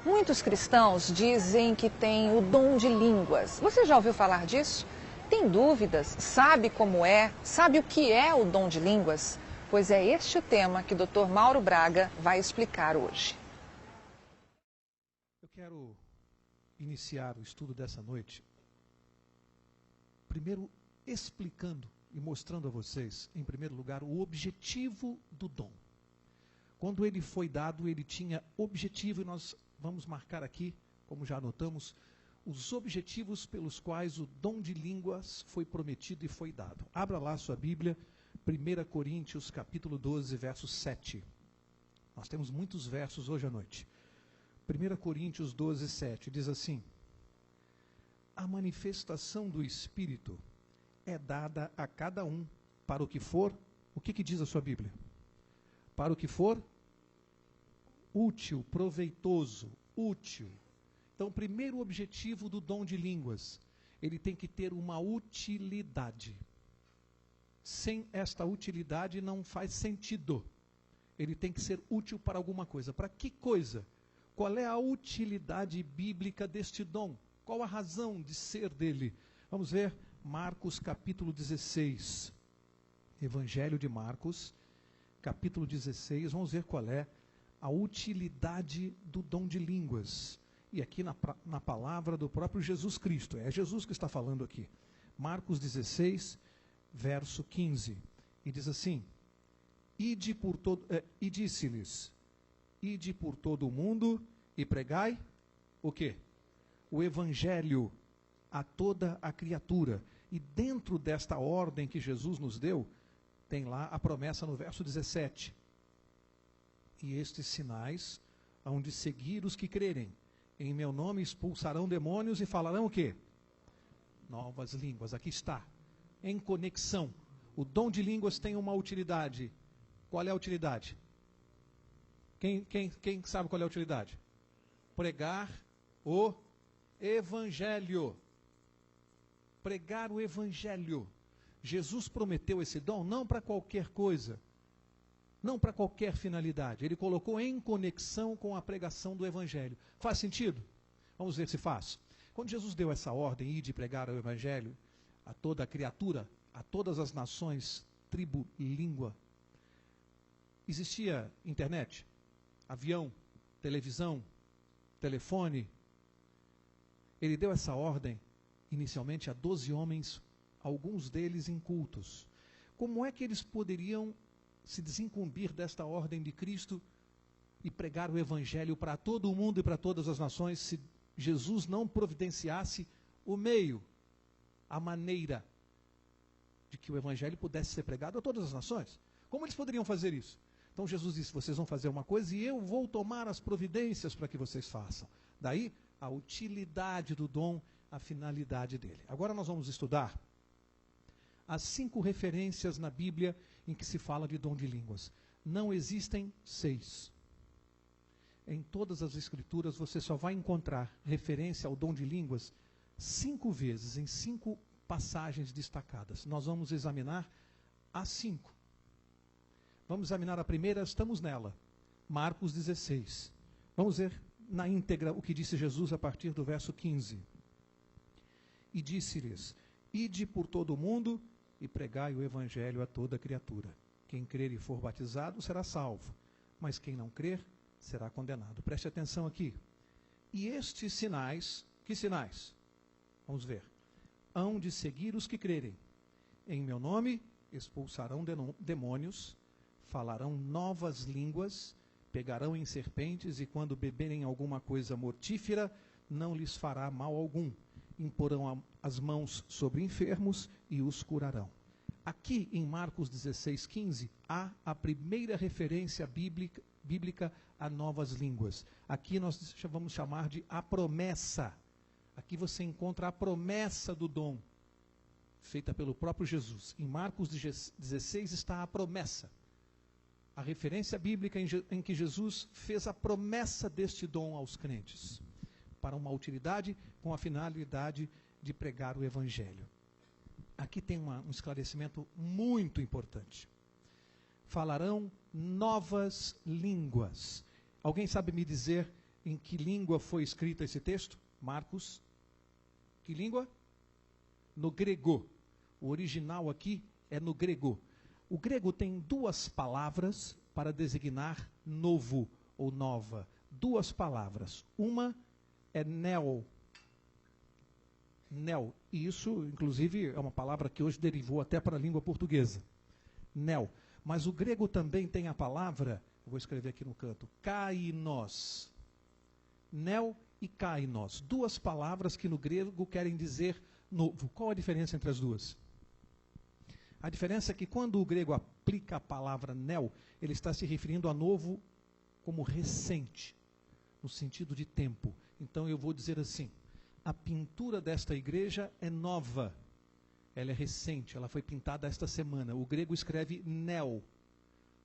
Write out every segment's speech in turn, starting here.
Muitos cristãos dizem que têm o dom de línguas. Você já ouviu falar disso? Tem dúvidas? Sabe como é? Sabe o que é o dom de línguas? Pois é este o tema que o Dr. Mauro Braga vai explicar hoje. Eu quero iniciar o estudo dessa noite, primeiro explicando e mostrando a vocês, em primeiro lugar, o objetivo do dom. Quando ele foi dado, ele tinha objetivo, e nós vamos marcar aqui, como já anotamos, os objetivos pelos quais o dom de línguas foi prometido e foi dado. Abra lá sua Bíblia, 1 Coríntios, capítulo 12, verso 7. Nós temos muitos versos hoje à noite. 1 Coríntios 12, 7, diz assim: a manifestação do Espírito é dada a cada um para o que for, o que diz a sua Bíblia? Para o que for útil, proveitoso, útil. Então, o primeiro objetivo do dom de línguas, ele tem que ter uma utilidade. Sem esta utilidade não faz sentido. Ele tem que ser útil para alguma coisa. Para que coisa? Qual é a utilidade bíblica deste dom? Qual a razão de ser dele? Vamos ver Marcos capítulo 16. Evangelho de Marcos, capítulo 16. Vamos ver qual é a utilidade do dom de línguas. E aqui na palavra do próprio Jesus Cristo. É Jesus que está falando aqui. Marcos 16, verso 15. E diz assim: e disse-lhes: ide por todo o mundo e pregai o quê? O evangelho a toda a criatura. E dentro desta ordem que Jesus nos deu, tem lá a promessa no verso 17. E estes sinais hão de seguir os que crerem. Em meu nome expulsarão demônios e falarão o quê? Novas línguas. Aqui está. Em conexão. O dom de línguas tem uma utilidade. Qual é a utilidade? Quem sabe qual é a utilidade? Pregar o evangelho. Pregar o evangelho. Jesus prometeu esse dom não para qualquer coisa, não para qualquer finalidade. Ele colocou em conexão com a pregação do evangelho. Faz sentido? Vamos ver se faz. Quando Jesus deu essa ordem de pregar o evangelho a toda a criatura, a todas as nações, tribo e língua, existia internet, avião, televisão, telefone. Ele deu essa ordem inicialmente a 12 homens, alguns deles incultos. Como é que eles poderiam se desincumbir desta ordem de Cristo e pregar o evangelho para todo o mundo e para todas as nações se Jesus não providenciasse o meio, a maneira de que o evangelho pudesse ser pregado a todas as nações? Como eles poderiam fazer isso? Então Jesus disse: vocês vão fazer uma coisa e eu vou tomar as providências para que vocês façam. Daí a utilidade do dom, a finalidade dele. Agora nós vamos estudar as 5 referências na Bíblia em que se fala de dom de línguas. Não existem 6. Em todas as escrituras você só vai encontrar referência ao dom de línguas 5 vezes, em 5 passagens destacadas. Nós vamos examinar as 5. Vamos examinar a primeira, estamos nela. Marcos 16. Vamos ver na íntegra o que disse Jesus a partir do verso 15. E disse-lhes: ide por todo o mundo e pregai o evangelho a toda criatura. Quem crer e for batizado será salvo, mas quem não crer será condenado. Preste atenção aqui. E estes sinais, que sinais? Vamos ver. Hão de seguir os que crerem. Em meu nome expulsarão demônios, falarão novas línguas, pegarão em serpentes, e quando beberem alguma coisa mortífera, não lhes fará mal algum. Imporão as mãos sobre enfermos e os curarão. Aqui em Marcos 16, 15, há a primeira referência bíblica a novas línguas. Aqui nós vamos chamar de a promessa. Aqui você encontra a promessa do dom, feita pelo próprio Jesus. Em Marcos 16 está a promessa. A referência bíblica em que Jesus fez a promessa deste dom aos crentes, para uma utilidade com a finalidade de pregar o evangelho. Aqui tem um esclarecimento muito importante. Falarão novas línguas. Alguém sabe me dizer em que língua foi escrito esse texto? Marcos. Que língua? No grego. O original aqui é no grego. O grego tem duas palavras para designar novo ou nova. Duas palavras. Uma é neo. Neo. E isso, inclusive, é uma palavra que hoje derivou até para a língua portuguesa. Neo. Mas o grego também tem a palavra, eu vou escrever aqui no canto, kainos. Neo e kainos. Duas palavras que no grego querem dizer novo. Qual a diferença entre as duas? A diferença é que quando o grego aplica a palavra neo, ele está se referindo a novo como recente, no sentido de tempo. Então eu vou dizer assim, a pintura desta igreja é nova, ela é recente, ela foi pintada esta semana. O grego escreve neo,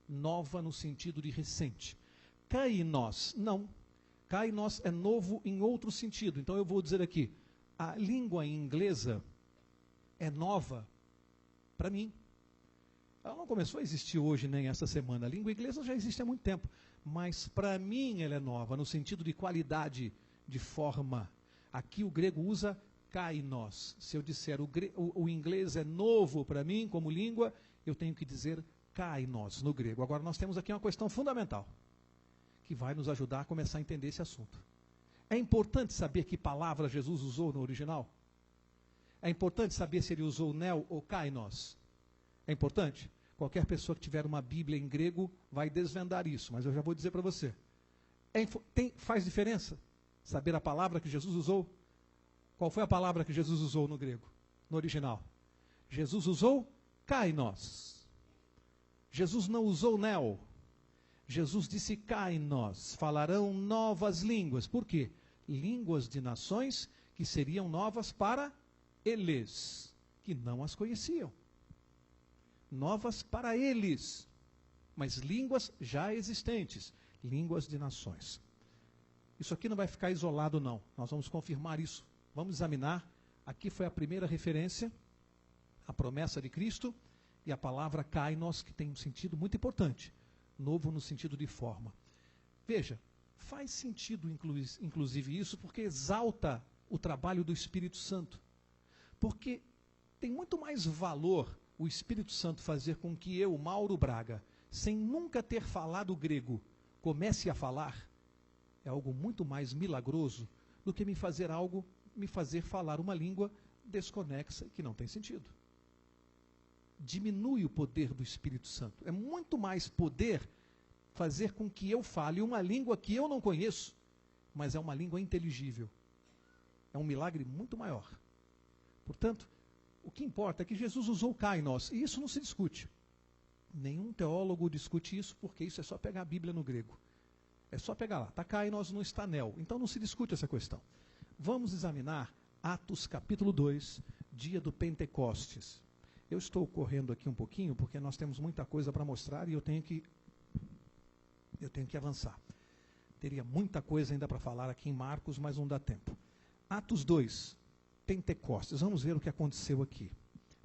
nova no sentido de recente. Kainos, não. Kainos é novo em outro sentido. Então eu vou dizer aqui, a língua inglesa é nova para mim. Ela não começou a existir hoje nem essa semana. A língua inglesa já existe há muito tempo. Mas para mim ela é nova, no sentido de qualidade, de forma. Aqui o grego usa kainos. Se eu disser o inglês é novo para mim como língua, eu tenho que dizer kainos no grego. Agora nós temos aqui uma questão fundamental, que vai nos ajudar a começar a entender esse assunto. É importante saber que palavra Jesus usou no original? É importante saber se ele usou neo ou kainos? É importante? Qualquer pessoa que tiver uma Bíblia em grego vai desvendar isso, mas eu já vou dizer para você. Faz diferença saber a palavra que Jesus usou? Qual foi a palavra que Jesus usou no grego, no original? Jesus usou kainos. Jesus não usou neo. Jesus disse kainos, falarão novas línguas. Por quê? Línguas de nações que seriam novas para eles, que não as conheciam. Novas para eles, mas línguas já existentes, línguas de nações. Isso aqui não vai ficar isolado não, nós vamos confirmar isso. Vamos examinar, aqui foi a primeira referência, a promessa de Cristo e a palavra kainos, que tem um sentido muito importante. Novo no sentido de forma. Veja, faz sentido inclusive isso, porque exalta o trabalho do Espírito Santo. Porque tem muito mais valor o Espírito Santo fazer com que eu, Mauro Braga, sem nunca ter falado grego, comece a falar, é algo muito mais milagroso do que me fazer falar uma língua desconexa que não tem sentido. Diminui o poder do Espírito Santo. É muito mais poder fazer com que eu fale uma língua que eu não conheço, mas é uma língua inteligível. É um milagre muito maior. Portanto, o que importa é que Jesus usou kainos, e isso não se discute. Nenhum teólogo discute isso, porque isso é só pegar a Bíblia no grego. É só pegar lá, está kainos, não está neo. Então não se discute essa questão. Vamos examinar Atos capítulo 2, dia do Pentecostes. Eu estou correndo aqui um pouquinho, porque nós temos muita coisa para mostrar e eu tenho que avançar. Teria muita coisa ainda para falar aqui em Marcos, mas não dá tempo. Atos 2, Pentecostes. Vamos ver o que aconteceu aqui.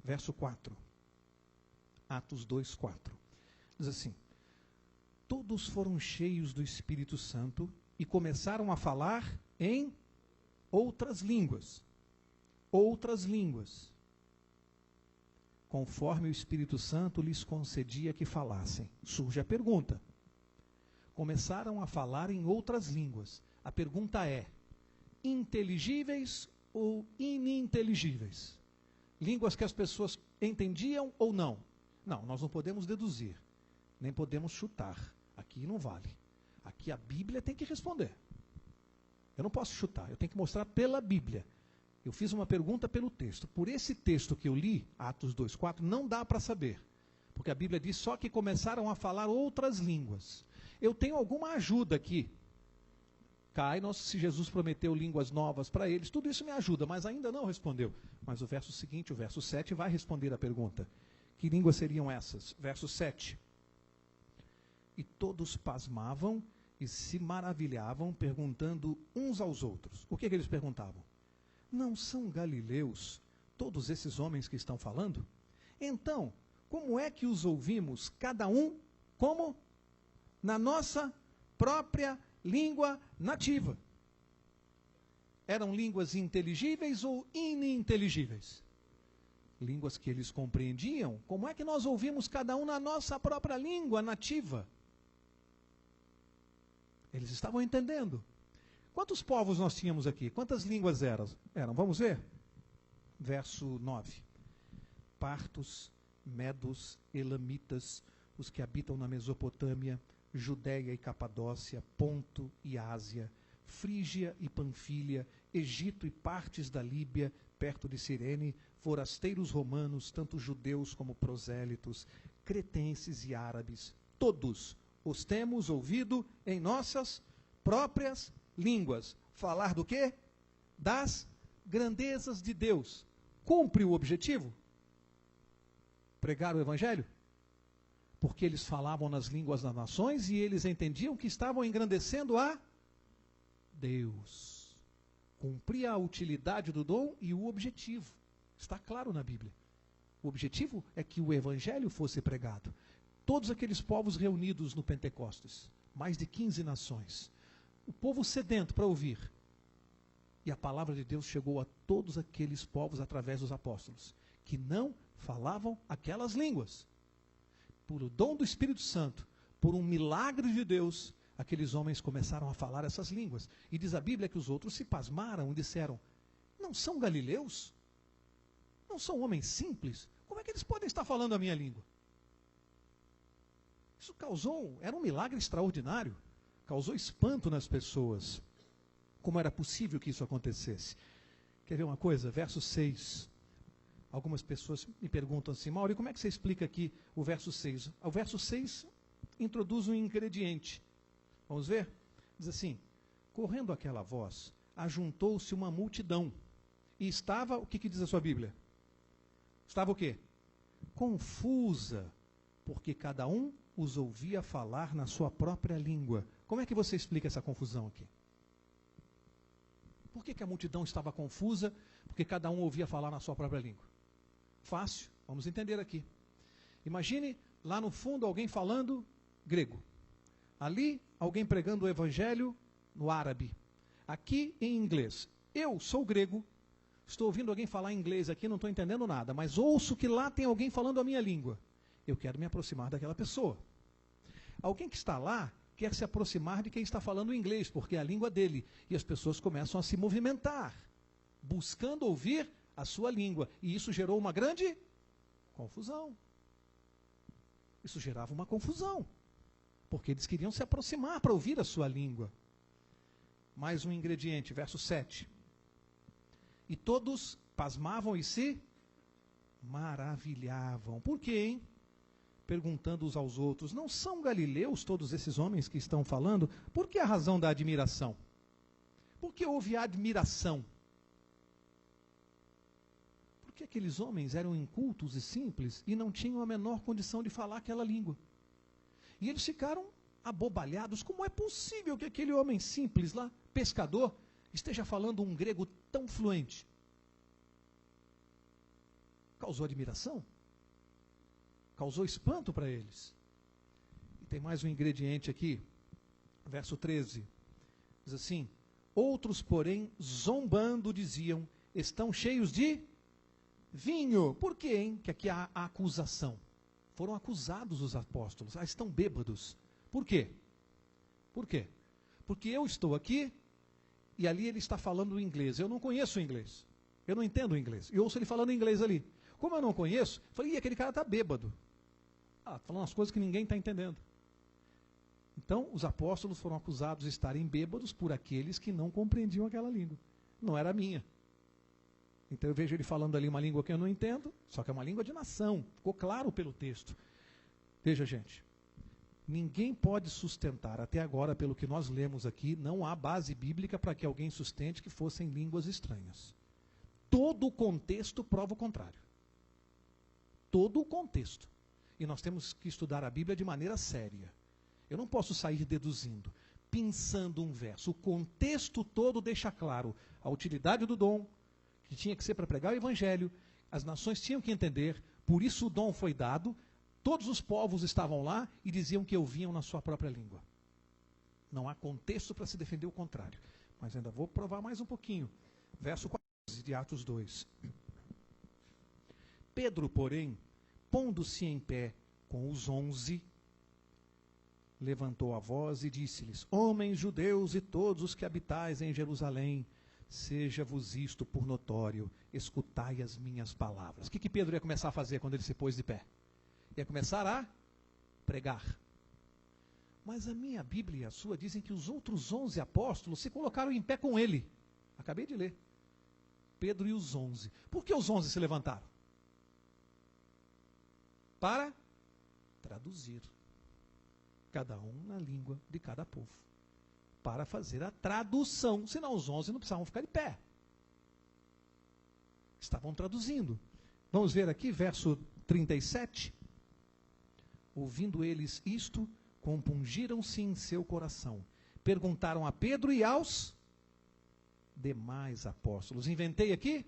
Verso 4. Atos 2, 4. Diz assim: todos foram cheios do Espírito Santo e começaram a falar em outras línguas. Outras línguas. Conforme o Espírito Santo lhes concedia que falassem. Surge a pergunta. Começaram a falar em outras línguas. A pergunta é: inteligíveis ou ininteligíveis? Línguas que as pessoas entendiam ou não? Não, nós não podemos deduzir, nem podemos chutar. Aqui não vale. Aqui a Bíblia tem que responder. Eu não posso chutar, eu tenho que mostrar pela Bíblia. Eu fiz uma pergunta pelo texto. Por esse texto que eu li, Atos 2,4, não dá para saber. Porque a Bíblia diz só que começaram a falar outras línguas. Eu tenho alguma ajuda aqui. Kainos, se Jesus prometeu línguas novas para eles, tudo isso me ajuda, mas ainda não respondeu. Mas o verso seguinte, o verso 7, vai responder a pergunta. Que línguas seriam essas? Verso 7. E todos pasmavam e se maravilhavam, perguntando uns aos outros. O que eles perguntavam? Não são galileus todos esses homens que estão falando? Então, como é que os ouvimos, cada um, como? Na nossa própria língua nativa. Eram línguas inteligíveis ou ininteligíveis? Línguas que eles compreendiam. Como é que nós ouvimos cada um na nossa própria língua nativa? Eles estavam entendendo. Quantos povos nós tínhamos aqui? Quantas línguas eram? Vamos ver? Verso 9. Partos, medos, elamitas, os que habitam na Mesopotâmia, Judéia e Capadócia, Ponto e Ásia, Frígia e Panfilha, Egito e partes da Líbia, perto de Cirene, forasteiros romanos, tanto judeus como prosélitos, cretenses e árabes, todos os temos ouvido em nossas próprias línguas. Falar do quê? Das grandezas de Deus. Cumpre o objetivo? Pregar o Evangelho? Porque eles falavam nas línguas das nações e eles entendiam que estavam engrandecendo a Deus. Cumpria a utilidade do dom e o objetivo. Está claro na Bíblia. O objetivo é que o Evangelho fosse pregado. Todos aqueles povos reunidos no Pentecostes, mais de 15 nações, o povo sedento para ouvir. E a palavra de Deus chegou a todos aqueles povos através dos apóstolos, que não falavam aquelas línguas. Por o dom do Espírito Santo, por um milagre de Deus, aqueles homens começaram a falar essas línguas. E diz a Bíblia que os outros se pasmaram e disseram: não são galileus? Não são homens simples? Como é que eles podem estar falando a minha língua? Isso era um milagre extraordinário. Causou espanto nas pessoas. Como era possível que isso acontecesse? Quer ver uma coisa? Verso 6. Algumas pessoas me perguntam assim: Mauri, como é que você explica aqui o verso 6? O verso 6 introduz um ingrediente. Vamos ver? Diz assim: correndo aquela voz, ajuntou-se uma multidão. E estava, o que diz a sua Bíblia? Estava o quê? Confusa, porque cada um os ouvia falar na sua própria língua. Como é que você explica essa confusão aqui? Por que a multidão estava confusa? Porque cada um ouvia falar na sua própria língua. Fácil, vamos entender aqui. Imagine lá no fundo alguém falando grego. Ali, alguém pregando o evangelho no árabe. Aqui em inglês. Eu sou grego, estou ouvindo alguém falar inglês aqui, não estou entendendo nada, mas ouço que lá tem alguém falando a minha língua. Eu quero me aproximar daquela pessoa. Alguém que está lá quer se aproximar de quem está falando inglês, porque é a língua dele. E as pessoas começam a se movimentar, buscando ouvir a sua língua. E isso gerou uma grande confusão. Isso gerava uma confusão, porque eles queriam se aproximar para ouvir a sua língua. Mais um ingrediente, verso 7. E todos pasmavam e se maravilhavam. Por quê, hein? Perguntando uns aos outros: não são galileus todos esses homens que estão falando? Por que a razão da admiração? Por que houve admiração? Porque aqueles homens eram incultos e simples e não tinham a menor condição de falar aquela língua. E eles ficaram abobalhados. Como é possível que aquele homem simples lá, pescador, esteja falando um grego tão fluente? Causou admiração? Causou espanto para eles. E tem mais um ingrediente aqui, verso 13. Diz assim: outros, porém, zombando, diziam: estão cheios de vinho. Por quê, hein? Que aqui há a acusação. Foram acusados os apóstolos. Estão bêbados. Por quê? Por quê? Porque eu estou aqui e ali ele está falando inglês. Eu não conheço o inglês. Eu não entendo o inglês. E ouço ele falando inglês ali. Como eu não conheço, falei: aquele cara está bêbado. Falando umas coisas que ninguém está entendendo. Então, os apóstolos foram acusados de estarem bêbados por aqueles que não compreendiam aquela língua. Não era a minha. Então eu vejo ele falando ali uma língua que eu não entendo, só que é uma língua de nação. Ficou claro pelo texto. Veja, gente, ninguém pode sustentar, até agora, pelo que nós lemos aqui, não há base bíblica para que alguém sustente que fossem línguas estranhas. Todo o contexto prova o contrário. Todo o contexto. E nós temos que estudar a Bíblia de maneira séria. Eu não posso sair deduzindo, pensando um verso. O contexto todo deixa claro a utilidade do dom, que tinha que ser para pregar o Evangelho. As nações tinham que entender, por isso o dom foi dado. Todos os povos estavam lá e diziam que ouviam na sua própria língua. Não há contexto para se defender o contrário. Mas ainda vou provar mais um pouquinho. Verso 14 de Atos 2. Pedro, porém, pondo-se em pé com os 11, levantou a voz e disse-lhes: Homens judeus e todos os que habitais em Jerusalém, seja-vos isto por notório, escutai as minhas palavras. O que Pedro ia começar a fazer quando ele se pôs de pé? Ia começar a pregar. Mas a minha Bíblia e a sua dizem que os outros 11 apóstolos se colocaram em pé com ele. Acabei de ler. Pedro e os 11. Por que os 11 se levantaram? Para traduzir. Cada um na língua de cada povo. Para fazer a tradução. Senão os 11 não precisavam ficar de pé. Estavam traduzindo. Vamos ver aqui, verso 37. Ouvindo eles isto, compungiram-se em seu coração. Perguntaram a Pedro e aos demais apóstolos. Inventei aqui?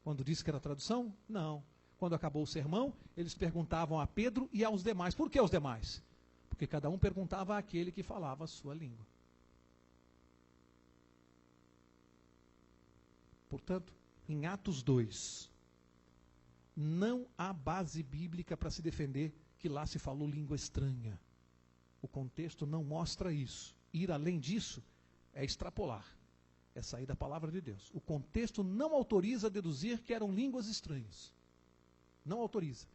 Quando disse que era tradução? Não. Quando acabou o sermão, eles perguntavam a Pedro e aos demais. Por que aos demais? Porque cada um perguntava àquele que falava a sua língua. Portanto, em Atos 2, não há base bíblica para se defender que lá se falou língua estranha. O contexto não mostra isso. Ir além disso é extrapolar. É sair da palavra de Deus. O contexto não autoriza a deduzir que eram línguas estranhas. Não autoriza.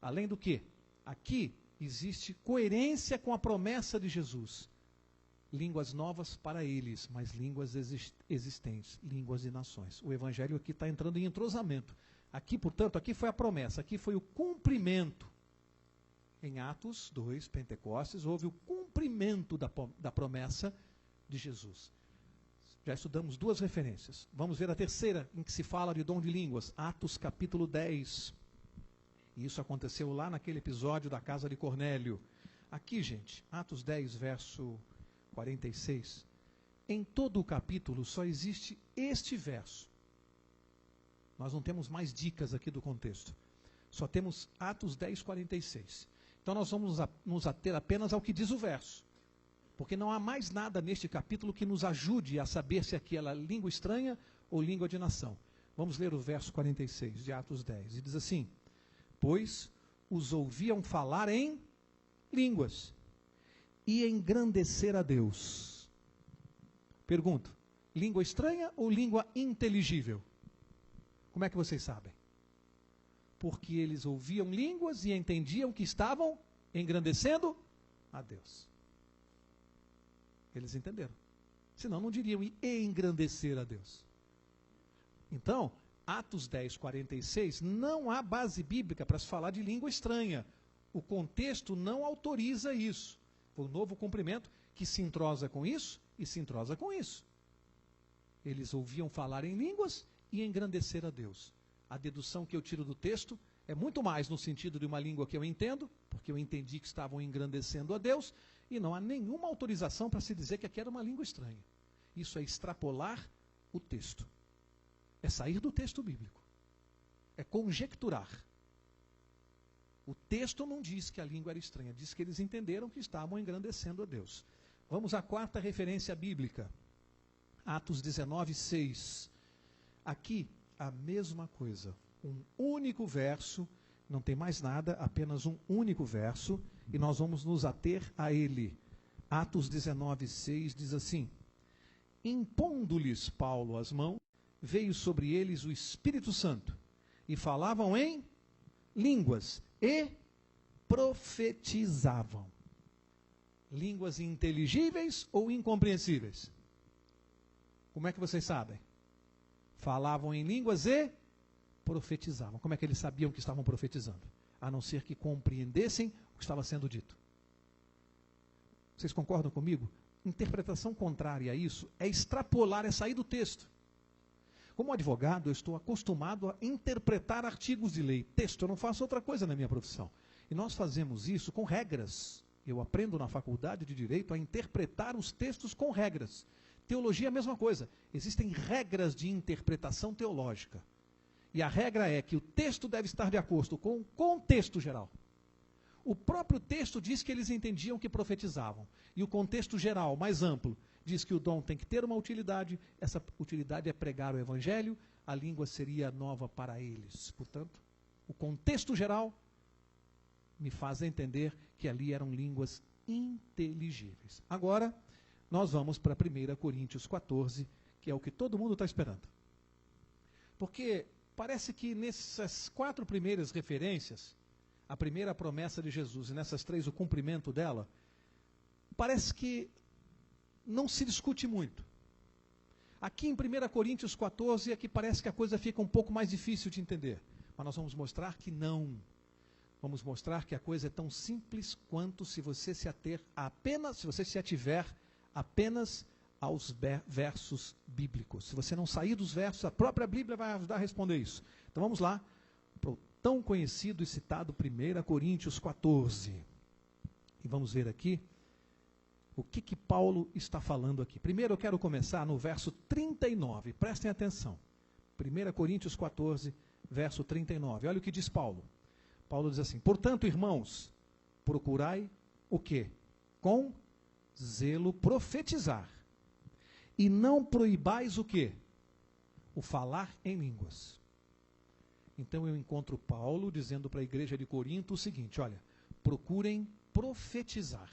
Além do que, aqui existe coerência com a promessa de Jesus. Línguas novas para eles, mas línguas existentes, línguas de nações. O evangelho aqui está entrando em entrosamento. Aqui, portanto, aqui foi a promessa, aqui foi o cumprimento. Em Atos 2, Pentecostes, houve o cumprimento da promessa de Jesus. Já estudamos duas referências. Vamos ver a terceira, em que se fala de dom de línguas. Atos capítulo 10. E isso aconteceu lá naquele episódio da casa de Cornélio. Aqui, gente, Atos 10, verso 46. Em todo o capítulo só existe este verso. Nós não temos mais dicas aqui do contexto. Só temos Atos 10, 46. Então nós vamos nos ater apenas ao que diz o verso. Porque não há mais nada neste capítulo que nos ajude a saber se aquela é língua estranha ou língua de nação. Vamos ler o verso 46 de Atos 10. E diz assim: Pois os ouviam falar em línguas e engrandecer a Deus. Pergunto, língua estranha ou língua inteligível? Como é que vocês sabem? Porque eles ouviam línguas e entendiam que estavam engrandecendo a Deus. Eles entenderam. Senão não diriam e engrandecer a Deus. Então, Atos 10, 46, não há base bíblica para se falar de língua estranha. O contexto não autoriza isso. Foi um novo cumprimento que se entrosa com isso e se entrosa com isso. Eles ouviam falar em línguas e engrandecer a Deus. A dedução que eu tiro do texto é muito mais no sentido de uma língua que eu entendo, porque eu entendi que estavam engrandecendo a Deus, e não há nenhuma autorização para se dizer que aqui era uma língua estranha. Isso é extrapolar o texto. É sair do texto bíblico. É conjecturar. O texto não diz que a língua era estranha, diz que eles entenderam que estavam engrandecendo a Deus. Vamos à quarta referência bíblica. Atos 19, 6. Aqui, a mesma coisa. Um único verso, não tem mais nada, apenas um único verso, e nós vamos nos ater a ele. Atos 19, 6 diz assim: Impondo-lhes Paulo as mãos, veio sobre eles o Espírito Santo, e falavam em línguas, e profetizavam. Línguas inteligíveis ou incompreensíveis? Como é que vocês sabem? Falavam em línguas e profetizavam. Como é que eles sabiam que estavam profetizando? A não ser que compreendessem o que estava sendo dito. Vocês concordam comigo? Interpretação contrária a isso é extrapolar, é sair do texto. Como advogado, eu estou acostumado a interpretar artigos de lei. Texto, eu não faço outra coisa na minha profissão. E nós fazemos isso com regras. Eu aprendo na faculdade de Direito a interpretar os textos com regras. Teologia é a mesma coisa. Existem regras de interpretação teológica. E a regra é que o texto deve estar de acordo com o contexto geral. O próprio texto diz que eles entendiam que profetizavam. E o contexto geral, mais amplo, diz que o dom tem que ter uma utilidade, essa utilidade é pregar o evangelho, a língua seria nova para eles. Portanto, o contexto geral me faz entender que ali eram línguas inteligíveis. Agora, nós vamos para 1 Coríntios 14, que é o que todo mundo está esperando. Porque parece que nessas 4 primeiras referências, a primeira promessa de Jesus e nessas 3 o cumprimento dela, parece que não se discute muito. Aqui em 1 Coríntios 14 é que parece que a coisa fica um pouco mais difícil de entender. Mas nós vamos mostrar que não. Vamos mostrar que a coisa é tão simples quanto se você se ativer apenas aos versos bíblicos. Se você não sair dos versos, a própria Bíblia vai ajudar a responder isso. Então vamos lá para o tão conhecido e citado 1 Coríntios 14. E vamos ver aqui o que Paulo está falando aqui. Primeiro eu quero começar no verso 39. Prestem atenção. 1 Coríntios 14, verso 39. Olha o que diz Paulo. Paulo diz assim: portanto, irmãos, procurai o quê? Com zelo profetizar. E não proibais o quê? O falar em línguas. Então eu encontro Paulo dizendo para a igreja de Corinto o seguinte: olha, procurem profetizar.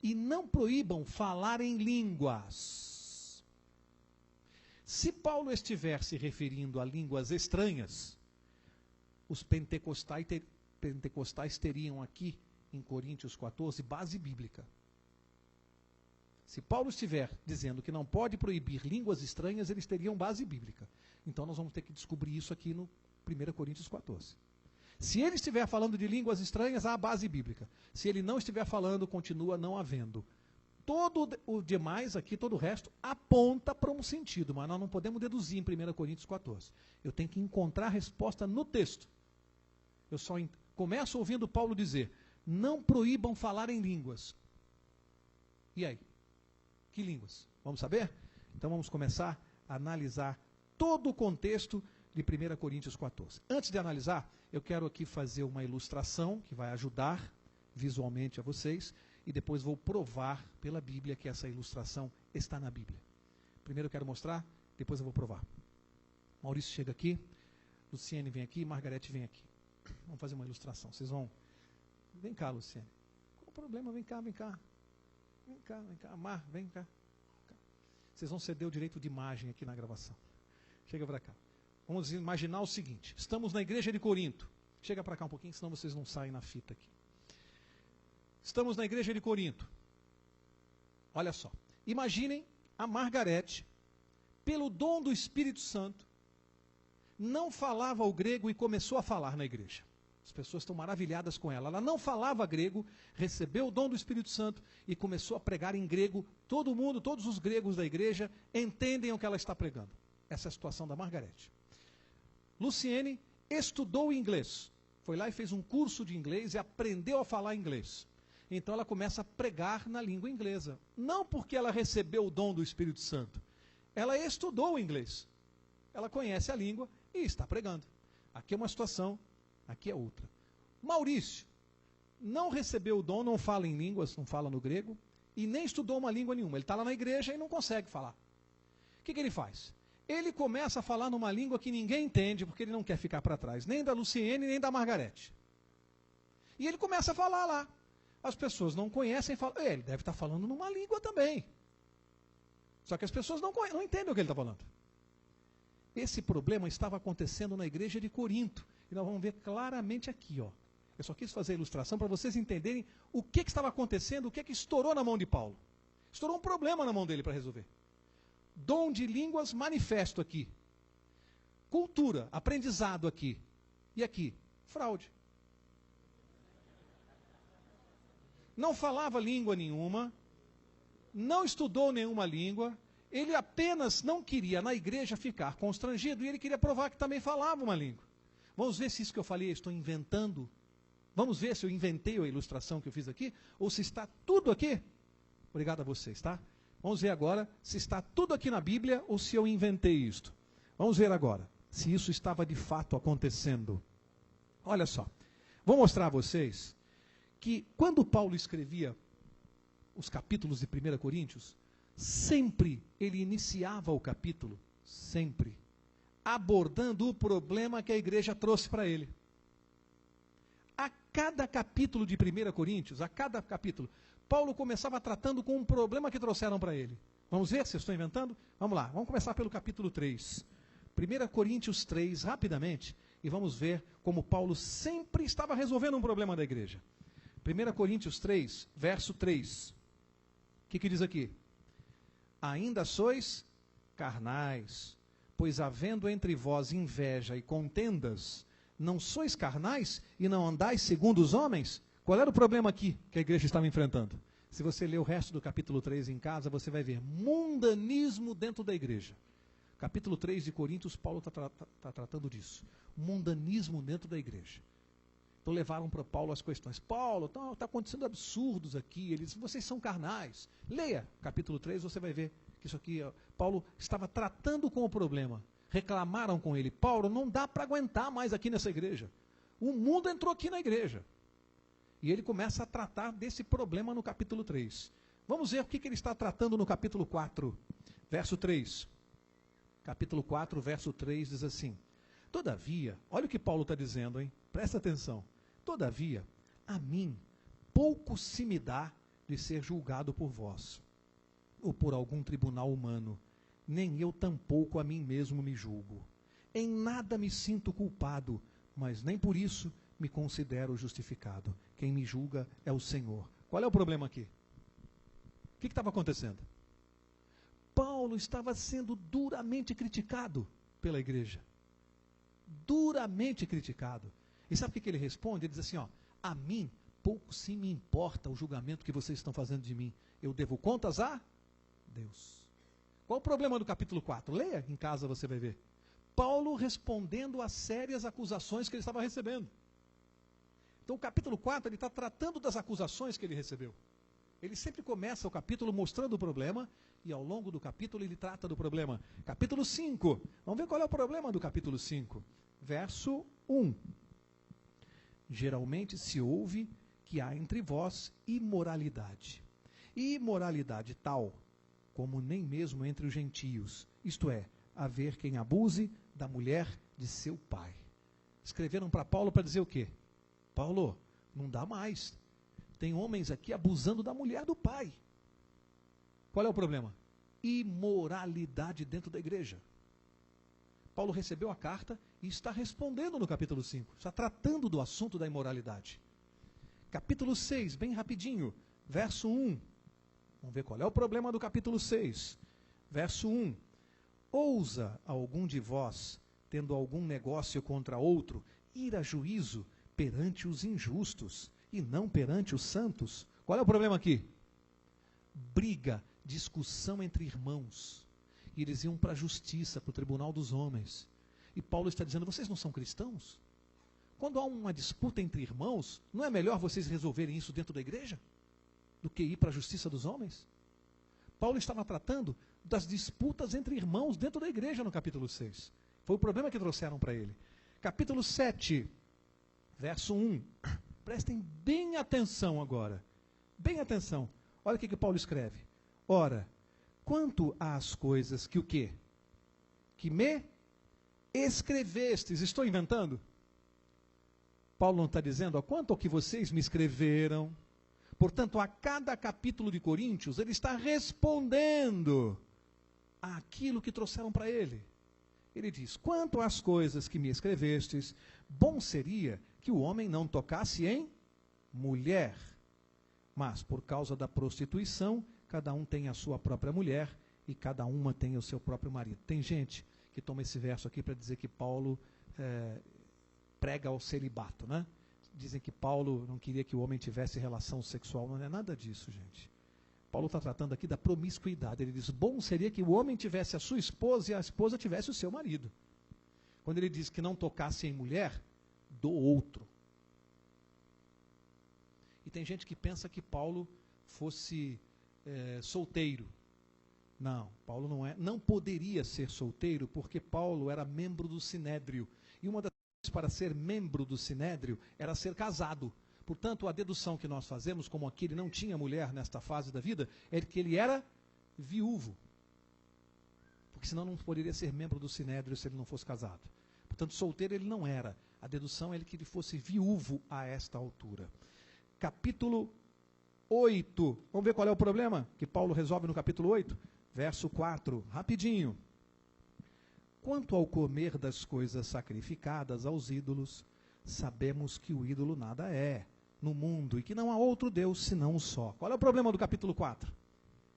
E não proíbam falar em línguas. Se Paulo estiver se referindo a línguas estranhas, os pentecostais teriam aqui em Coríntios 14 base bíblica. Se Paulo estiver dizendo que não pode proibir línguas estranhas, eles teriam base bíblica. Então nós vamos ter que descobrir isso aqui no 1 Coríntios 14. Se ele estiver falando de línguas estranhas, há base bíblica. Se ele não estiver falando, continua não havendo. Todo o demais aqui, todo o resto, aponta para um sentido, mas nós não podemos deduzir em 1 Coríntios 14. Eu tenho que encontrar a resposta no texto. Eu só começo ouvindo Paulo dizer: não proíbam falar em línguas. E aí? Que línguas? Vamos saber? Então vamos começar a analisar todo o contexto de 1 Coríntios 14. Antes de analisar, eu quero aqui fazer uma ilustração que vai ajudar visualmente a vocês e depois vou provar pela Bíblia que essa ilustração está na Bíblia. Primeiro eu quero mostrar, depois eu vou provar. Maurício chega aqui, Luciene vem aqui, Margarete vem aqui. Vamos fazer uma ilustração. Vocês vão... Vem cá, Luciene. Qual o problema? Vem cá, vem cá. Vem cá, vem cá. Mar, vem cá. Vocês vão ceder o direito de imagem aqui na gravação. Chega para cá. Vamos imaginar o seguinte. Estamos na igreja de Corinto. Chega para cá um pouquinho, senão vocês não saem na fita aqui. Estamos na igreja de Corinto. Olha só. Imaginem a Margarete, pelo dom do Espírito Santo, não falava o grego e começou a falar na igreja. As pessoas estão maravilhadas com ela. Ela não falava grego, recebeu o dom do Espírito Santo e começou a pregar em grego. Todo mundo, todos os gregos da igreja entendem o que ela está pregando. Essa é a situação da Margarete. Luciene estudou inglês. Foi lá e fez um curso de inglês e aprendeu a falar inglês. Então ela começa a pregar na língua inglesa. Não porque ela recebeu o dom do Espírito Santo. Ela estudou o inglês. Ela conhece a língua e está pregando. Aqui é uma situação, aqui é outra. Maurício não recebeu o dom, não fala em línguas, não fala no grego, e nem estudou uma língua nenhuma. Ele está lá na igreja e não consegue falar. O que ele faz? Ele começa a falar numa língua que ninguém entende, porque ele não quer ficar para trás, nem da Luciene, nem da Margarete. E ele começa a falar lá. As pessoas não conhecem e falam: ele deve estar falando numa língua também. Só que as pessoas não entendem o que ele está falando. Esse problema estava acontecendo na igreja de Corinto. E nós vamos ver claramente aqui, ó. Eu só quis fazer a ilustração para vocês entenderem o que estava acontecendo, o que estourou na mão de Paulo. Estourou um problema na mão dele para resolver. Dom de línguas manifesto aqui. Cultura, aprendizado aqui. E aqui, fraude. Não falava língua nenhuma, não estudou nenhuma língua, ele apenas não queria na igreja ficar constrangido e ele queria provar que também falava uma língua. Vamos ver se isso que eu falei eu estou inventando. Vamos ver se eu inventei a ilustração que eu fiz aqui ou se está tudo aqui. Obrigado a vocês, tá? Vamos ver agora se está tudo aqui na Bíblia ou se eu inventei isto. Vamos ver agora se isso estava de fato acontecendo. Olha só, vou mostrar a vocês que quando Paulo escrevia os capítulos de 1 Coríntios, sempre ele iniciava o capítulo, sempre, abordando o problema que a igreja trouxe para ele. A cada capítulo de 1 Coríntios, a cada capítulo, Paulo começava tratando com um problema que trouxeram para ele. Vamos ver se eu estou inventando? Vamos lá, vamos começar pelo capítulo 3. 1 Coríntios 3, rapidamente, e vamos ver como Paulo sempre estava resolvendo um problema da igreja. 1 Coríntios 3, verso 3. O que diz aqui? Ainda sois carnais, pois havendo entre vós inveja e contendas, não sois carnais e não andais segundo os homens? Qual era o problema aqui que a igreja estava enfrentando? Se você ler o resto do capítulo 3 em casa, você vai ver mundanismo dentro da igreja. Capítulo 3 de Coríntios, Paulo está tratando disso. Mundanismo dentro da igreja. Então levaram para Paulo as questões. Paulo, está acontecendo absurdos aqui. Ele disse, vocês são carnais. Leia capítulo 3, você vai ver que isso aqui, Paulo estava tratando com o problema. Reclamaram com ele, Paulo, não dá para aguentar mais aqui nessa igreja. O mundo entrou aqui na igreja. E ele começa a tratar desse problema no capítulo 3. Vamos ver o que ele está tratando no capítulo 4, verso 3. Capítulo 4, verso 3 diz assim: todavia, olha o que Paulo está dizendo, hein? Presta atenção. Todavia, a mim pouco se me dá de ser julgado por vós, ou por algum tribunal humano, nem eu tampouco a mim mesmo me julgo. Em nada me sinto culpado, mas nem por isso me considero justificado. Quem me julga é o Senhor. Qual é o problema aqui? O que estava acontecendo? Paulo estava sendo duramente criticado pela igreja. Duramente criticado. E sabe o que ele responde? Ele diz assim, a mim pouco se me importa o julgamento que vocês estão fazendo de mim. Eu devo contas a Deus. Qual o problema do capítulo 4? Leia em casa, você vai ver. Paulo respondendo às sérias acusações que ele estava recebendo. Então o capítulo 4, ele está tratando das acusações que ele recebeu. Ele sempre começa o capítulo mostrando o problema, e ao longo do capítulo ele trata do problema. Capítulo 5, vamos ver qual é o problema do capítulo 5. Verso 1. Geralmente se ouve que há entre vós imoralidade. Imoralidade tal como nem mesmo entre os gentios, isto é, haver quem abuse da mulher de seu pai. Escreveram para Paulo para dizer o quê? Paulo, não dá mais. Tem homens aqui abusando da mulher do pai. Qual é o problema? Imoralidade dentro da igreja. Paulo recebeu a carta e está respondendo no capítulo 5. Está tratando do assunto da imoralidade. Capítulo 6, bem rapidinho, verso 1. Vamos ver qual é o problema do capítulo 6. Verso 1. Ousa algum de vós, tendo algum negócio contra outro, ir a juízo perante os injustos e não perante os santos? Qual é o problema aqui? Briga, discussão entre irmãos. E eles iam para a justiça, para o tribunal dos homens. E Paulo está dizendo, vocês não são cristãos? Quando há uma disputa entre irmãos, não é melhor vocês resolverem isso dentro da igreja? Do que ir para a justiça dos homens? Paulo estava tratando das disputas entre irmãos dentro da igreja no capítulo 6. Foi o problema que trouxeram para ele. Capítulo 7, verso 1. Prestem bem atenção agora. Bem atenção. Olha o que Paulo escreve. Ora, quanto às coisas que o quê? Que me escrevestes. Estou inventando? Paulo não está dizendo, quanto ao que vocês me escreveram. Portanto, a cada capítulo de Coríntios, ele está respondendo àquilo que trouxeram para ele. Ele diz, quanto às coisas que me escrevestes, bom seria que o homem não tocasse em mulher. Mas, por causa da prostituição, cada um tem a sua própria mulher e cada uma tem o seu próprio marido. Tem gente que toma esse verso aqui para dizer que Paulo prega ao celibato, né? Dizem que Paulo não queria que o homem tivesse relação sexual. Não é nada disso, gente. Paulo está tratando aqui da promiscuidade. Ele diz, bom seria que o homem tivesse a sua esposa e a esposa tivesse o seu marido. Quando ele diz que não tocasse em mulher, do outro. E tem gente que pensa que Paulo fosse solteiro. Não, Paulo não poderia ser solteiro, porque Paulo era membro do Sinédrio. E uma das coisas para ser membro do Sinédrio era ser casado. Portanto, a dedução que nós fazemos, como aqui ele não tinha mulher nesta fase da vida, é que ele era viúvo. Porque senão não poderia ser membro do Sinédrio se ele não fosse casado. Portanto, solteiro ele não era. A dedução é que ele fosse viúvo a esta altura. Capítulo 8. Vamos ver qual é o problema que Paulo resolve no capítulo 8? Verso 4. Rapidinho. Quanto ao comer das coisas sacrificadas aos ídolos, sabemos que o ídolo nada é no mundo e que não há outro Deus senão um só. Qual é o problema do capítulo 4?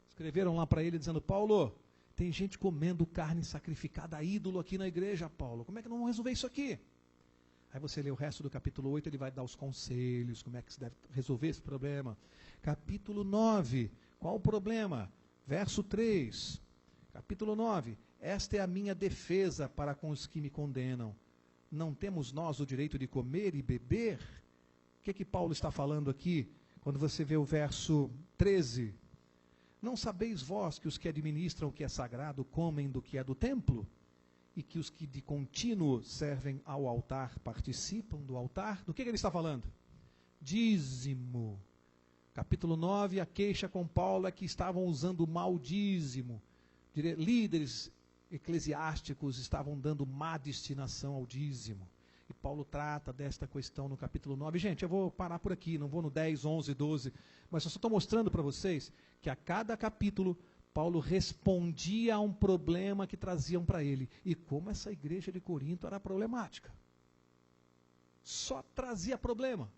Escreveram lá para ele dizendo: Paulo, tem gente comendo carne sacrificada a ídolo aqui na igreja, Paulo. Como é que não vamos resolver isso aqui? Aí você lê o resto do capítulo 8, ele vai dar os conselhos, como é que se deve resolver esse problema. Capítulo 9, qual o problema? Verso 3, capítulo 9. Esta é a minha defesa para com os que me condenam. Não temos nós o direito de comer e beber? O que Paulo está falando aqui, quando você vê o verso 13? Não sabeis vós que os que administram o que é sagrado comem do que é do templo? E que os que de contínuo servem ao altar participam do altar? Do que ele está falando? Dízimo. Capítulo 9, a queixa com Paulo é que estavam usando mau dízimo. Líderes eclesiásticos estavam dando má destinação ao dízimo. E Paulo trata desta questão no capítulo 9. Gente, eu vou parar por aqui, não vou no 10, 11, 12, mas eu só estou mostrando para vocês que a cada capítulo Paulo respondia a um problema que traziam para ele. E como essa igreja de Corinto era problemática. Só trazia problema.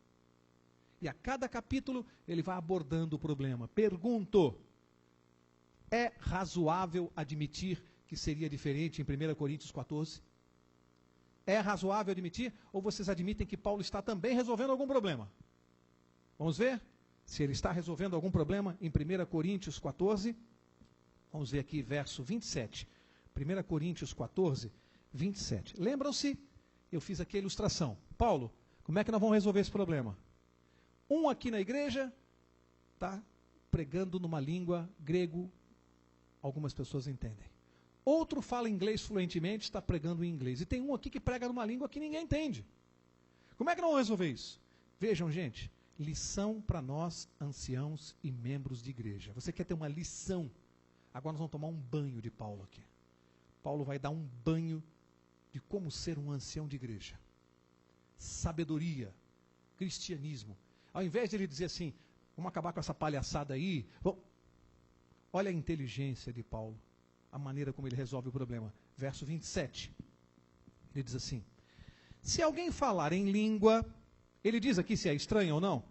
E a cada capítulo ele vai abordando o problema. Pergunto: é razoável admitir que seria diferente em 1 Coríntios 14? É razoável admitir? Ou vocês admitem que Paulo está também resolvendo algum problema? Vamos ver se ele está resolvendo algum problema em 1 Coríntios 14. Vamos ver aqui, verso 27. 1 Coríntios 14, 27. Lembram-se? Eu fiz aqui a ilustração. Paulo, como é que nós vamos resolver esse problema? Um aqui na igreja está pregando numa língua grego, algumas pessoas entendem. Outro fala inglês fluentemente, está pregando em inglês. E tem um aqui que prega numa língua que ninguém entende. Como é que nós vamos resolver isso? Vejam, gente, lição para nós, anciãos e membros de igreja. Você quer ter uma lição? Agora nós vamos tomar um banho de Paulo aqui. Paulo vai dar um banho de como ser um ancião de igreja. Sabedoria, cristianismo. Ao invés de ele dizer assim, vamos acabar com essa palhaçada aí. Olha a inteligência de Paulo. A maneira como ele resolve o problema. Verso 27. Ele diz assim: se alguém falar em língua, ele diz aqui se é estranho ou não?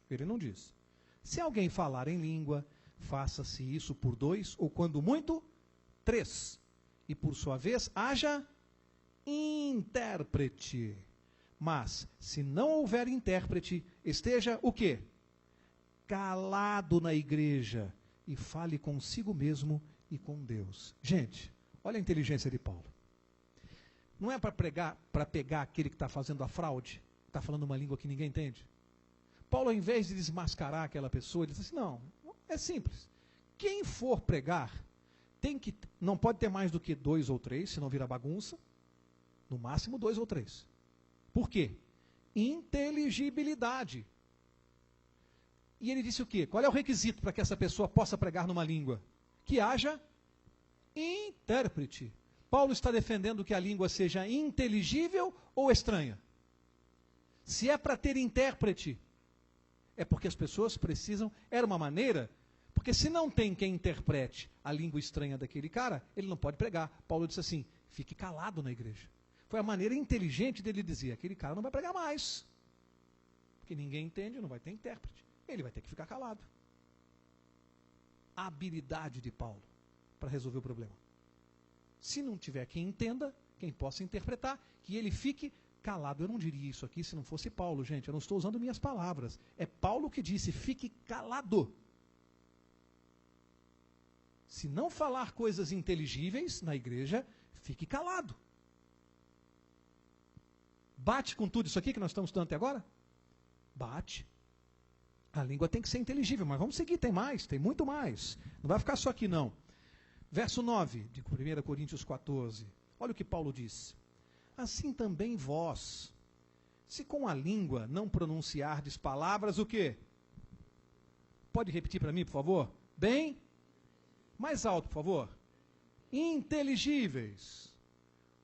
Ele não diz. Se alguém falar em língua, faça-se isso por 2, ou quando muito, 3. E por sua vez, haja intérprete. Mas, se não houver intérprete, esteja o quê? Calado na igreja e fale consigo mesmo e com Deus. Gente, olha a inteligência de Paulo. Não é para pegar aquele que está fazendo a fraude, está falando uma língua que ninguém entende. Paulo, ao invés de desmascarar aquela pessoa, ele diz assim, não, é simples. Quem for pregar, não pode ter mais do que 2 ou 3, senão vira bagunça. No máximo 2 ou 3. Por quê? Inteligibilidade. E ele disse o quê? Qual é o requisito para que essa pessoa possa pregar numa língua? Que haja intérprete. Paulo está defendendo que a língua seja inteligível ou estranha? Se é para ter intérprete, é porque as pessoas precisam, era uma maneira, porque se não tem quem interprete a língua estranha daquele cara, ele não pode pregar. Paulo disse assim, fique calado na igreja. Foi a maneira inteligente dele dizer, aquele cara não vai pregar mais. Porque ninguém entende, não vai ter intérprete. Ele vai ter que ficar calado. A habilidade de Paulo para resolver o problema. Se não tiver quem entenda, quem possa interpretar, que ele fique calado. Eu não diria isso aqui se não fosse Paulo, gente. Eu não estou usando minhas palavras. É Paulo que disse, fique calado. Se não falar coisas inteligíveis na igreja, fique calado. Bate com tudo isso aqui que nós estamos estudando até agora? Bate. A língua tem que ser inteligível, mas vamos seguir, tem mais, tem muito mais. Não vai ficar só aqui não. Verso 9 de 1 Coríntios 14. Olha o que Paulo diz. Assim também vós, Se com a língua não pronunciardes palavras, o quê? Pode repetir para mim, por favor? Bem? Mais alto, por favor. Inteligíveis.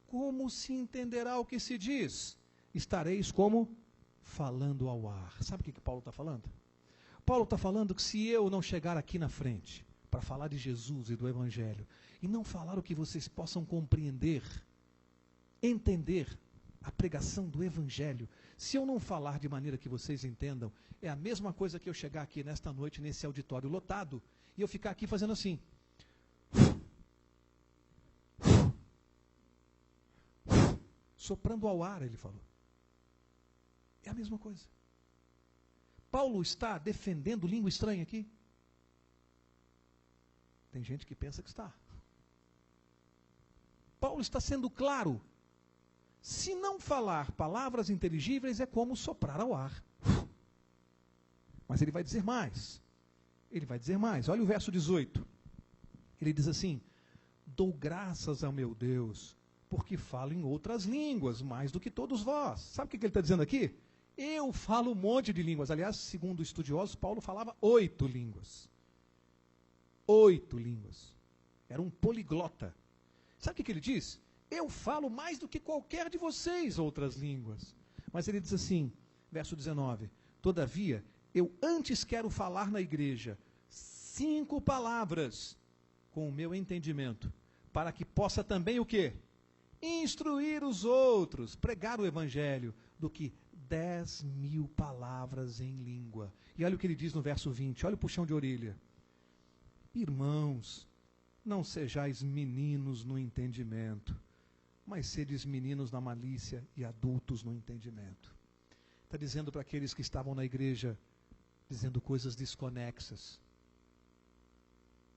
Como se entenderá o que se diz? Estareis como falando ao ar. Sabe o que Paulo está falando? Paulo está falando que se eu não chegar aqui na frente para falar de Jesus e do Evangelho, e não falar o que vocês possam compreender, entender a pregação do Evangelho, se eu não falar de maneira que vocês entendam, é a mesma coisa que eu chegar aqui nesta noite, nesse auditório lotado, e eu ficar aqui fazendo assim. Soprando ao ar, ele falou. É a mesma coisa. Paulo está defendendo língua estranha aqui? Tem gente que pensa que está. Paulo está sendo claro. Se não falar palavras inteligíveis, é como soprar ao ar. Mas ele vai dizer mais. Ele vai dizer mais. Olha o verso 18. Ele diz assim: dou graças ao meu Deus, porque falo em outras línguas, mais do que todos vós. Sabe o que ele está dizendo aqui? Eu falo um monte de línguas. Aliás, segundo estudiosos, Paulo falava 8 línguas. 8 línguas. Era um poliglota. Sabe o que ele diz? Eu falo mais do que qualquer de vocês outras línguas. Mas ele diz assim, verso 19: todavia, eu antes quero falar na igreja 5 palavras com o meu entendimento, para que possa também o quê? Instruir os outros, pregar o evangelho, do que 10.000 palavras em língua. E olha o que ele diz no verso 20, olha o puxão de orelha. Irmãos, não sejais meninos no entendimento, mas sedes meninos na malícia e adultos no entendimento. Está dizendo para aqueles que estavam na igreja, dizendo coisas desconexas,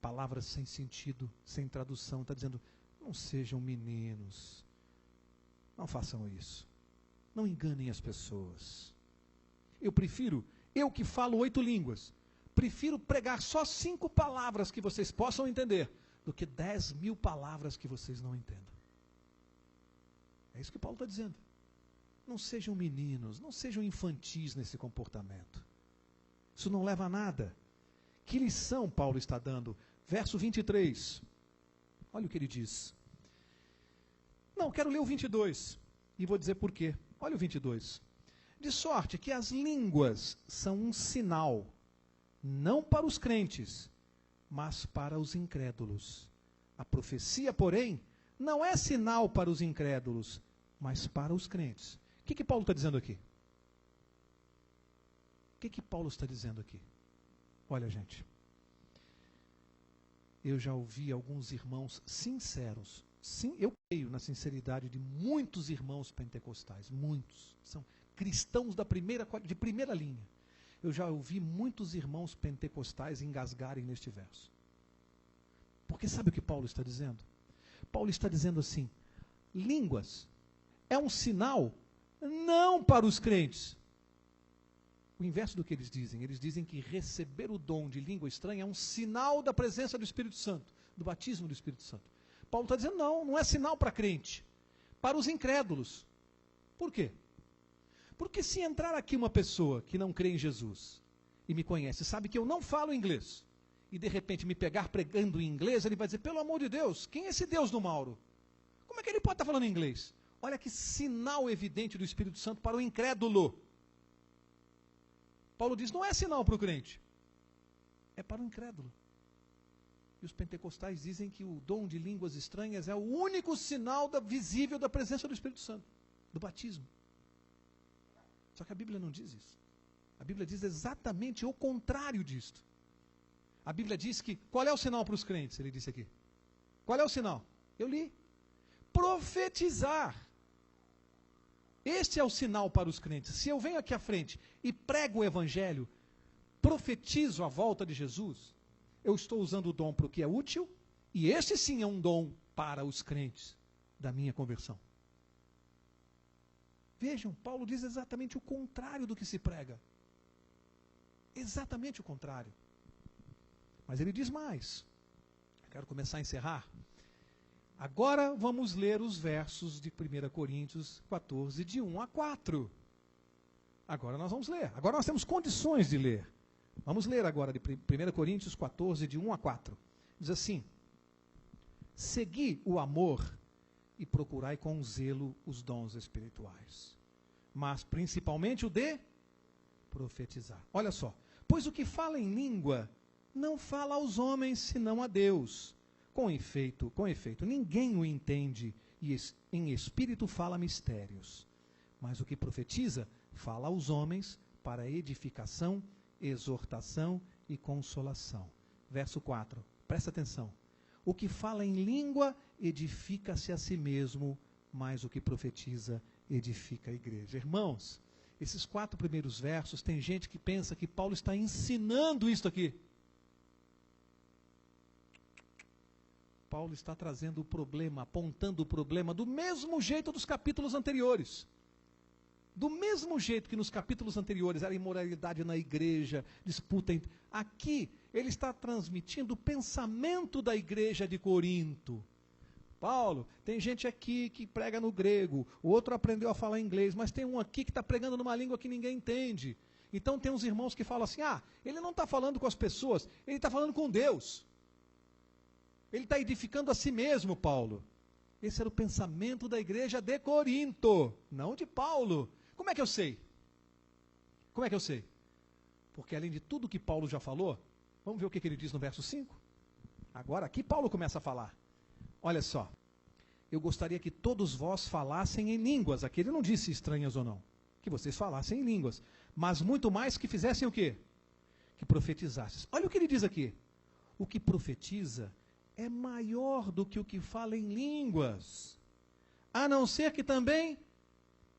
palavras sem sentido, sem tradução. Está dizendo, não sejam meninos, não façam isso, não enganem as pessoas. Eu que falo 8 línguas, prefiro pregar só 5 palavras que vocês possam entender, do que 10.000 palavras que vocês não entendam. É isso que Paulo está dizendo. Não sejam meninos, não sejam infantis nesse comportamento. Isso não leva a nada. Que lição Paulo está dando? Verso 23. Olha o que ele diz. Não, quero ler o 22. E vou dizer por quê. Olha o 22. De sorte que as línguas são um sinal, não para os crentes, mas para os incrédulos. A profecia, porém, não é sinal para os incrédulos, mas para os crentes. O que Paulo está dizendo aqui? O que Paulo está dizendo aqui? Olha, gente, eu já ouvi alguns irmãos sinceros, sim, eu creio na sinceridade de muitos irmãos pentecostais, muitos, são cristãos de primeira linha. Eu já ouvi muitos irmãos pentecostais engasgarem neste verso. Porque sabe o que Paulo está dizendo? Paulo está dizendo assim, línguas é um sinal não para os crentes. O inverso do que eles dizem que receber o dom de língua estranha é um sinal da presença do Espírito Santo, do batismo do Espírito Santo. Paulo está dizendo, não é sinal para crente, para os incrédulos. Por quê? Porque se entrar aqui uma pessoa que não crê em Jesus e me conhece, sabe que eu não falo inglês, e de repente me pegar pregando em inglês, ele vai dizer, pelo amor de Deus, quem é esse Deus do Mauro? Como é que ele pode estar falando inglês? Olha que sinal evidente do Espírito Santo para o incrédulo. Paulo diz, não é sinal para o crente, é para o incrédulo. E os pentecostais dizem que o dom de línguas estranhas é o único sinal visível da presença do Espírito Santo, do batismo. Só que a Bíblia não diz isso. A Bíblia diz exatamente o contrário disto. A Bíblia diz que, qual é o sinal para os crentes? Ele disse aqui. Qual é o sinal? Eu li. Profetizar. Este é o sinal para os crentes. Se eu venho aqui à frente e prego o Evangelho, profetizo a volta de Jesus, eu estou usando o dom para o que é útil, e este sim é um dom para os crentes da minha conversão. Vejam, Paulo diz exatamente o contrário do que se prega. Exatamente o contrário. Mas ele diz mais. Eu quero começar a encerrar. Agora vamos ler os versos de 1 Coríntios 14, de 1 a 4. Agora nós vamos ler. Agora nós temos condições de ler. Vamos ler agora de 1 Coríntios 14, de 1 a 4. Diz assim: segui o amor e procurai com zelo os dons espirituais, mas principalmente o de profetizar. Olha só. Pois o que fala em língua não fala aos homens, senão a Deus. Com efeito, ninguém o entende, e em espírito fala mistérios. Mas o que profetiza, fala aos homens para edificação, exortação e consolação. Verso 4, presta atenção. O que fala em língua edifica-se a si mesmo, mas o que profetiza edifica a igreja. Irmãos, esses 4 primeiros versos, tem gente que pensa que Paulo está ensinando isso aqui. Paulo está trazendo o problema, apontando o problema do mesmo jeito dos capítulos anteriores. Do mesmo jeito que nos capítulos anteriores era imoralidade na igreja, disputa. Aqui ele está transmitindo o pensamento da igreja de Corinto. Paulo, tem gente aqui que prega no grego, o outro aprendeu a falar inglês, mas tem um aqui que está pregando numa língua que ninguém entende. Então tem uns irmãos que falam assim, ele não está falando com as pessoas, ele está falando com Deus. Ele está edificando a si mesmo, Paulo. Esse era o pensamento da igreja de Corinto, não de Paulo. Como é que eu sei? Como é que eu sei? Porque além de tudo que Paulo já falou, vamos ver o que ele diz no verso 5? Agora aqui Paulo começa a falar. Olha só, eu gostaria que todos vós falassem em línguas. Aqui ele não disse estranhas ou não. Que vocês falassem em línguas. Mas muito mais que fizessem o quê? Que profetizassem. Olha o que ele diz aqui. O que profetiza é maior do que o que fala em línguas. A não ser que também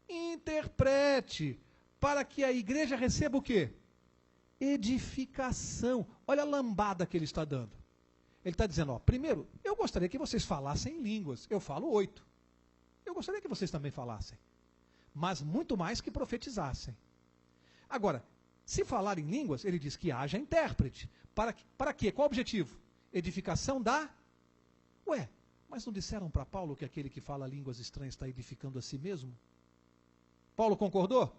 interprete, para que a igreja receba o quê? Edificação. Olha a lambada que ele está dando. Ele está dizendo, primeiro, eu gostaria que vocês falassem em línguas. Eu falo 8. Eu gostaria que vocês também falassem. Mas muito mais que profetizassem. Agora, se falar em línguas, ele diz que haja intérprete. Para quê? Qual o objetivo? Edificação da... mas não disseram para Paulo que aquele que fala línguas estranhas está edificando a si mesmo? Paulo concordou?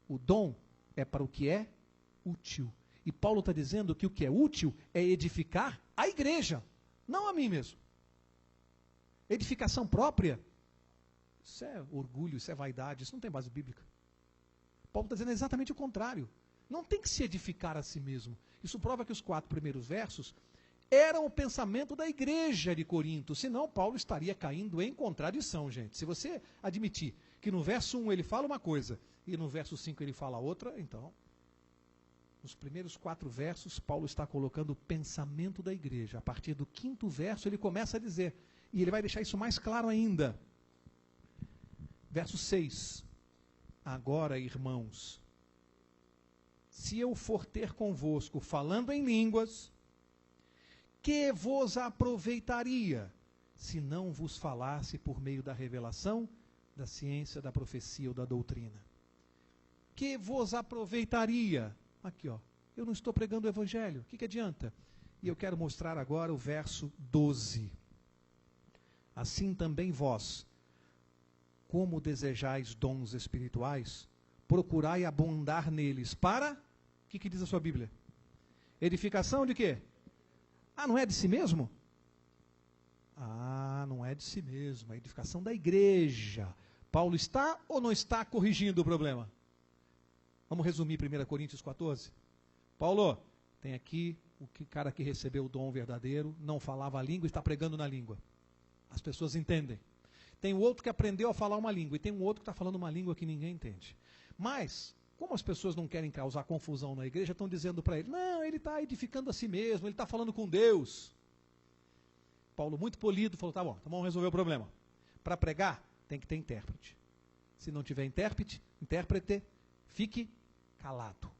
O dom é para o que é útil. E Paulo está dizendo que o que é útil é edificar a igreja, não a mim mesmo. Edificação própria, isso é orgulho, isso é vaidade, isso não tem base bíblica. Paulo está dizendo exatamente o contrário. Não tem que se edificar a si mesmo. Isso prova que os 4 primeiros versos eram o pensamento da igreja de Corinto. Senão Paulo estaria caindo em contradição, gente. Se você admitir que no verso 1 ele fala uma coisa e no verso 5 ele fala outra, então, nos primeiros 4 versos, Paulo está colocando o pensamento da igreja. A partir do 5º verso ele começa a dizer, e ele vai deixar isso mais claro ainda. Verso 6. Agora, irmãos, se eu for ter convosco falando em línguas, que vos aproveitaria, se não vos falasse por meio da revelação, da ciência, da profecia ou da doutrina? Que vos aproveitaria? Aqui, eu não estou pregando o evangelho, o que adianta? E eu quero mostrar agora o verso 12. Assim também vós, como desejais dons espirituais, procurai abundar neles para... O que diz a sua Bíblia? Edificação de quê? Não é de si mesmo? Não é de si mesmo, é edificação da igreja. Paulo está ou não está corrigindo o problema? Vamos resumir 1 Coríntios 14? Paulo, tem aqui o cara que recebeu o dom verdadeiro, não falava a língua e está pregando na língua. As pessoas entendem. Tem o outro que aprendeu a falar uma língua e tem um outro que está falando uma língua que ninguém entende. Mas, como as pessoas não querem causar confusão na igreja, estão dizendo para ele, não, ele está edificando a si mesmo, ele está falando com Deus. Paulo, muito polido, falou, tá bom, então vamos resolver o problema. Para pregar, tem que ter intérprete. Se não tiver intérprete, fique calado.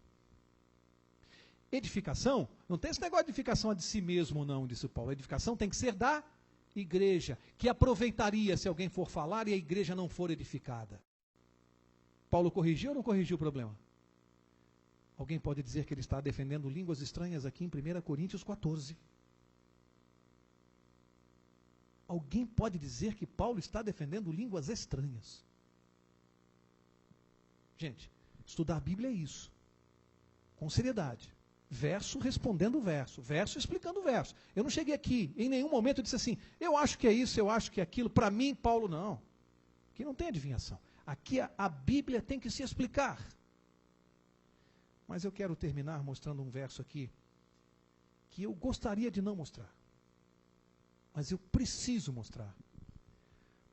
Edificação, não tem esse negócio de edificação de si mesmo não, disse Paulo. A edificação tem que ser da igreja, que aproveitaria se alguém for falar e a igreja não for edificada. Paulo corrigiu ou não corrigiu o problema? Alguém pode dizer que ele está defendendo línguas estranhas aqui em 1 Coríntios 14. Alguém pode dizer que Paulo está defendendo línguas estranhas? Gente, estudar a Bíblia é isso. Com seriedade. Verso respondendo verso. Verso explicando verso. Eu não cheguei aqui, em nenhum momento eu disse assim, eu acho que é isso, eu acho que é aquilo. Para mim, Paulo, não. Aqui não tem adivinhação. Aqui a Bíblia tem que se explicar. Mas eu quero terminar mostrando um verso aqui que eu gostaria de não mostrar. Mas eu preciso mostrar.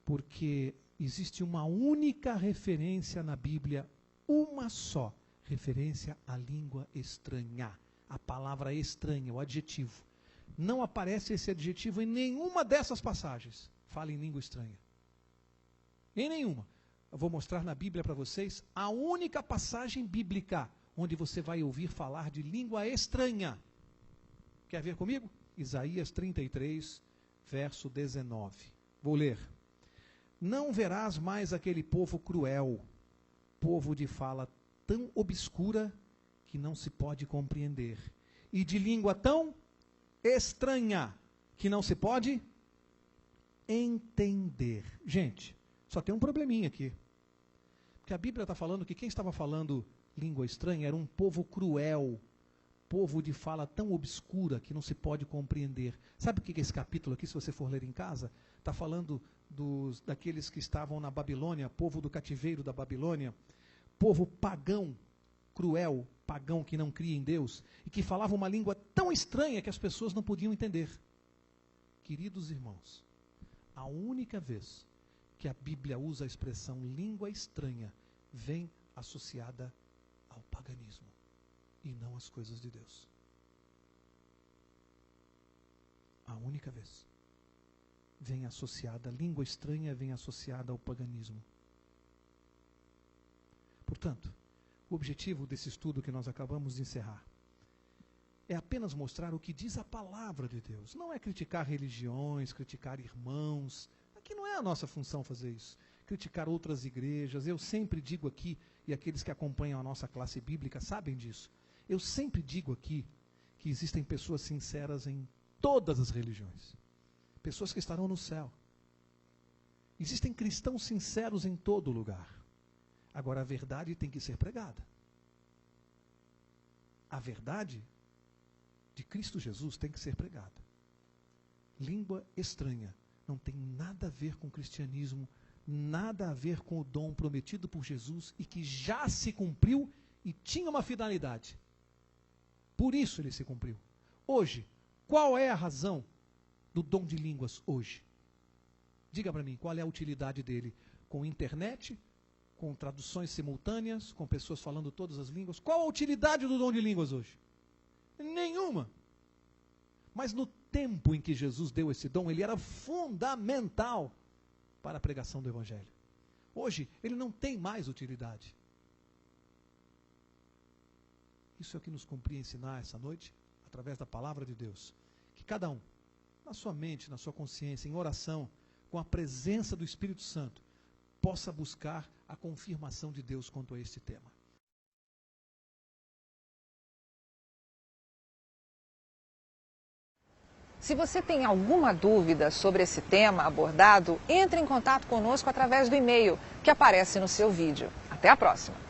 Porque existe uma única referência na Bíblia, uma só referência à língua estranha. A palavra estranha, o adjetivo. Não aparece esse adjetivo em nenhuma dessas passagens. Fala em língua estranha. Em nenhuma. Eu vou mostrar na Bíblia para vocês a única passagem bíblica onde você vai ouvir falar de língua estranha. Quer ver comigo? Isaías 33, verso 19. Vou ler. Não verás mais aquele povo cruel, povo de fala tão obscura que não se pode compreender, e de língua tão estranha que não se pode entender. Gente, só tem um probleminha aqui. Porque a Bíblia está falando que quem estava falando língua estranha era um povo cruel, povo de fala tão obscura que não se pode compreender. Sabe o que é esse capítulo aqui, se você for ler em casa? Está falando daqueles que estavam na Babilônia, povo do cativeiro da Babilônia, povo pagão, cruel, pagão que não cria em Deus, e que falava uma língua tão estranha que as pessoas não podiam entender. Queridos irmãos, a única vez que a Bíblia usa a expressão língua estranha, vem associada ao paganismo, e não às coisas de Deus. A única vez. Vem associada, língua estranha vem associada ao paganismo. Portanto, o objetivo desse estudo que nós acabamos de encerrar é apenas mostrar o que diz a palavra de Deus. Não é criticar religiões, criticar irmãos. Aqui não é a nossa função fazer isso. Criticar outras igrejas. Eu sempre digo aqui, e aqueles que acompanham a nossa classe bíblica sabem disso, eu sempre digo aqui que existem pessoas sinceras em todas as religiões. Pessoas que estarão no céu. Existem cristãos sinceros em todo lugar. Agora, a verdade tem que ser pregada. A verdade de Cristo Jesus tem que ser pregada. Língua estranha não tem nada a ver com o cristianismo, nada a ver com o dom prometido por Jesus e que já se cumpriu e tinha uma finalidade. Por isso ele se cumpriu. Hoje, qual é a razão do dom de línguas hoje? Diga para mim, qual é a utilidade dele? Com internet? Com traduções simultâneas? Com pessoas falando todas as línguas? Qual a utilidade do dom de línguas hoje? Nenhuma. Mas no tempo em que Jesus deu esse dom, ele era fundamental para a pregação do Evangelho. Hoje, ele não tem mais utilidade. Isso é o que nos cumpre ensinar essa noite, através da palavra de Deus. Que cada um, na sua mente, na sua consciência, em oração, com a presença do Espírito Santo, possa buscar a confirmação de Deus quanto a este tema. Se você tem alguma dúvida sobre esse tema abordado, entre em contato conosco através do e-mail que aparece no seu vídeo. Até a próxima!